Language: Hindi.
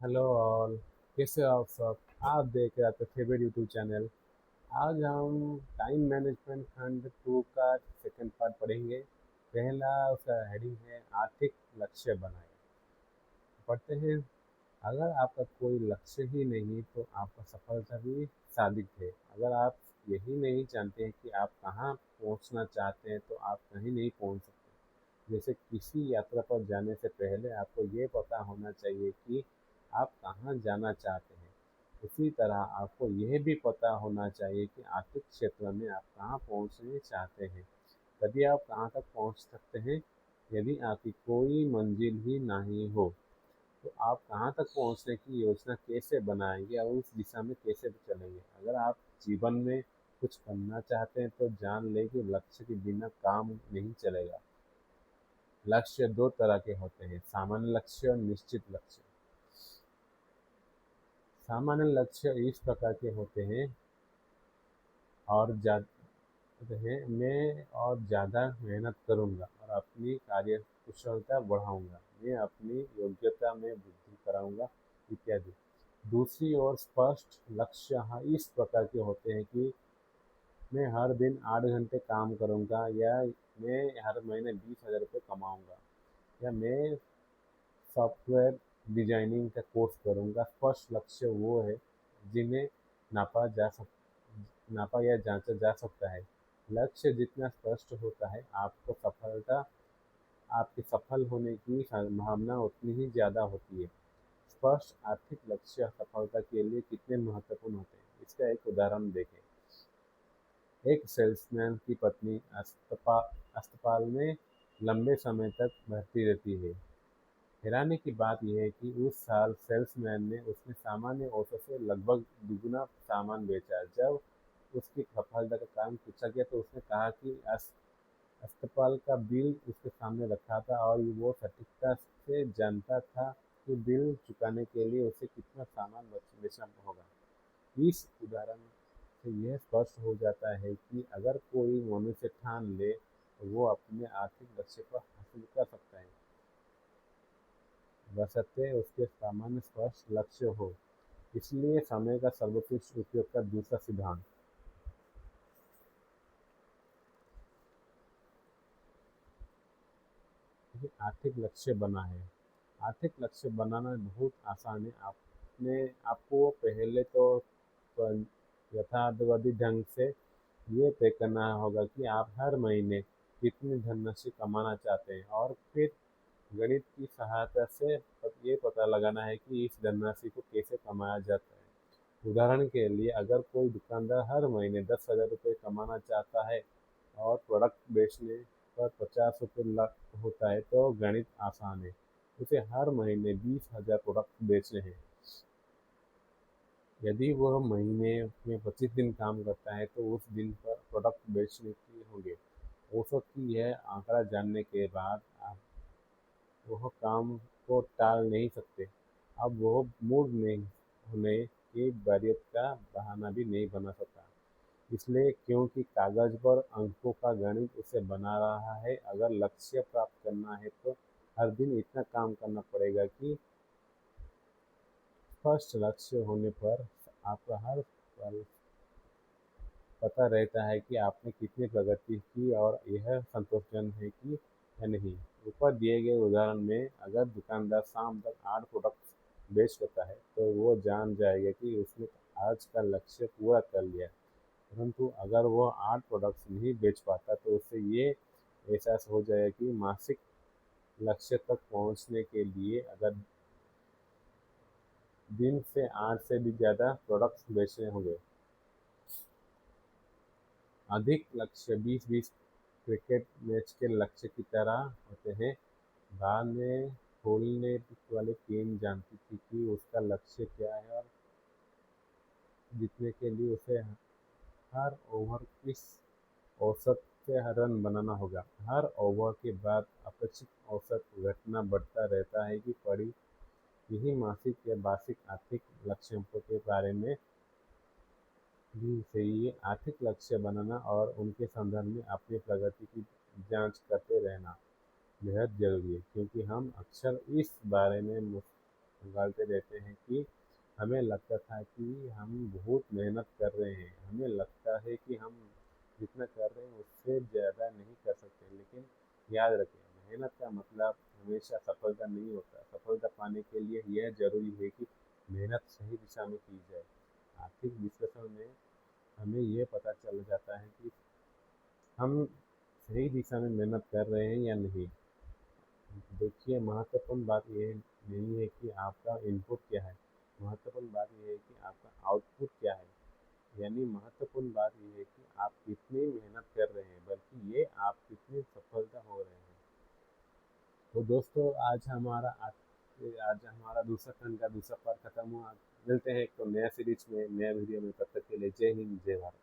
Hello all. कैसे हो आप सब? आप देख रहे थे फेवरेट यूट्यूब चैनल। आज हम टाइम मैनेजमेंट खंड 2 का सेकंड पार्ट पढ़ेंगे। पहला उसका हेडिंग है आर्थिक लक्ष्य बनाएं। पढ़ते हैं। अगर आपका कोई लक्ष्य ही नहीं तो आपका सफलता भी साबित है। अगर आप यही नहीं जानते हैं कि आप कहाँ पहुँचना चाहते हैं तो आप कहीं नहीं पहुँच सकते। जैसे किसी यात्रा पर जाने से पहले आपको ये पता होना चाहिए कि आप कहाँ जाना चाहते हैं। उसी तरह आपको यह भी पता होना चाहिए कि आर्थिक क्षेत्र में आप कहाँ पहुँचने चाहते हैं। तभी आप कहाँ तक पहुँच सकते हैं। यदि आपकी कोई मंजिल ही नहीं हो तो आप कहाँ तक पहुँचने की योजना कैसे बनाएंगे और उस दिशा में कैसे चलेंगे। अगर आप जीवन में कुछ करना चाहते हैं तो जान लें कि लक्ष्य के बिना काम नहीं चलेगा। लक्ष्य दो तरह के होते हैं, सामान्य लक्ष्य और निश्चित लक्ष्य। सामान्य लक्ष्य इस प्रकार के होते हैं और ज़्यादा है मैं और ज़्यादा मेहनत करूँगा और अपनी कार्य कुशलता बढ़ाऊँगा, मैं अपनी योग्यता में वृद्धि कराऊँगा इत्यादि। दूसरी ओर स्पष्ट लक्ष्य इस प्रकार के होते हैं कि मैं हर दिन 8 घंटे काम करूँगा, या मैं हर महीने 20,000 रुपये कमाऊँगा, या मैं सॉफ्टवेयर डिजाइनिंग का कोर्स करूँगा। स्पष्ट लक्ष्य वो है जिन्हें नापा जा सक नापा या जांचा जा सकता है। लक्ष्य जितना स्पष्ट होता है आपके सफल होने की संभावना उतनी ही ज़्यादा होती है। स्पष्ट आर्थिक लक्ष्य सफलता के लिए कितने महत्वपूर्ण होते हैं, इसका एक उदाहरण देखें। एक सेल्समैन की पत्नी अस्पताल में लंबे समय तक भर्ती रहती है। हैरानी की बात यह है कि उस साल सेल्समैन ने उसने सामान्य औसत से लगभग दुगुना सामान बेचा। जब उसकी सफलता का कारण पूछा गया तो उसने कहा कि अस्पताल का बिल उसके सामने रखा था और वो सटीकता से जानता था कि बिल चुकाने के लिए उसे कितना सामान बेचना होगा। इस उदाहरण से यह स्पष्ट हो जाता है कि अगर कोई मनुष्य ठान ले तो वो अपने आर्थिक लक्ष्य को हासिल कर सकता है, बशर्ते उसके सामान्य स्पष्ट लक्ष्य हो। इसलिए समय का सर्वोत्कृष्ट उपयोग का दूसरा सिद्धांत। देखिए, आर्थिक लक्ष्य बना है। आर्थिक लक्ष्य बनाना बहुत आसान है। आपको पहले तो यथार्थवादी ढंग से ये तय करना होगा कि आप हर महीने कितनी धनराशि कमाना चाहते हैं, और फिर गणित की सहायता से ये पता लगाना है कि इस धनराशि को कैसे कमाया जाता है। उदाहरण के लिए, अगर कोई दुकानदार हर महीने 10,000 रुपये कमाना चाहता है और प्रोडक्ट बेचने पर 50 रुपये लाभ होता है तो गणित आसान है। उसे हर महीने 20,000 प्रोडक्ट बेचने हैं। यदि वह महीने में 25 दिन काम करता है तो उस दिन पर प्रोडक्ट बेचने की होंगे। औसत की यह आंकड़ा जानने के बाद आप वह काम को टाल नहीं सकते। अब वह मूड में होने की वरीयता का बहाना भी नहीं बना सकता। इसलिए क्योंकि कागज पर अंकों का गणित उसे बना रहा है। अगर लक्ष्य प्राप्त करना है तो हर दिन इतना काम करना पड़ेगा कि स्पष्ट लक्ष्य होने पर आपका हर पल पता रहता है कि आपने कितनी प्रगति की और यह संतोषजनक है कि या नहीं। ऊपर दिए गए उदाहरण में अगर दुकानदार शाम तक 8 प्रोडक्ट्स बेच लेता है तो वो जान जाएगा कि उसने आज का लक्ष्य पूरा कर लिया। परंतु अगर वो 8 प्रोडक्ट्स नहीं बेच पाता तो उससे ये एहसास हो जाएगा कि मासिक लक्ष्य तक पहुंचने के लिए अगर दिन से 8 से भी ज़्यादा प्रोडक्ट्स बेचने होंगे। अधिक लक्ष्य 20-20 क्रिकेट मैच के लक्ष्य की तरह होते हैं। बाद में खोलने वाली टीम जानती थी कि उसका लक्ष्य क्या है और जीतने के लिए उसे हर ओवर किस औसत से रन बनाना होगा। हर ओवर के बाद अपेक्षित औसत घटना बढ़ता रहता है कि पड़ी। यही मासिक या वार्षिक आर्थिक लक्ष्यों के बारे में भी सही है। आर्थिक लक्ष्य बनाना और उनके संदर्भ में अपनी प्रगति की जांच करते रहना बेहद जरूरी है, क्योंकि हम अक्सर इस बारे में उगाड़ते रहते हैं कि हमें लगता था कि हम बहुत मेहनत कर रहे हैं, हमें लगता है कि हम जितना कर रहे हैं उससे ज़्यादा नहीं कर सकते, लेकिन याद रखें मेहनत का मतलब हमेशा सफलता नहीं होता। सफलता पाने के लिए यह ज़रूरी है कि मेहनत सही दिशा में की जाए। आर्थिक विश्लेषण में हमें ये पता चल जाता है कि हम सही दिशा में मेहनत कर रहे हैं या नहीं। देखिए महत्वपूर्ण बात ये नहीं है कि आपका इनपुट क्या है, महत्वपूर्ण बात ये है कि आपका आउटपुट क्या है। यानी महत्वपूर्ण बात ये है कि आप कितनी मेहनत कर रहे हैं, बल्कि ये आप कितनी सफलता हो रहे हैं। तो दोस्तों आज हमारा दूसरा खंड का दूसरा पार्ट खत्म हुआ। मिलते हैं एक तो नया सीरीज में, नया वीडियो में। तब तक के लिए जय हिंद, जय भारत।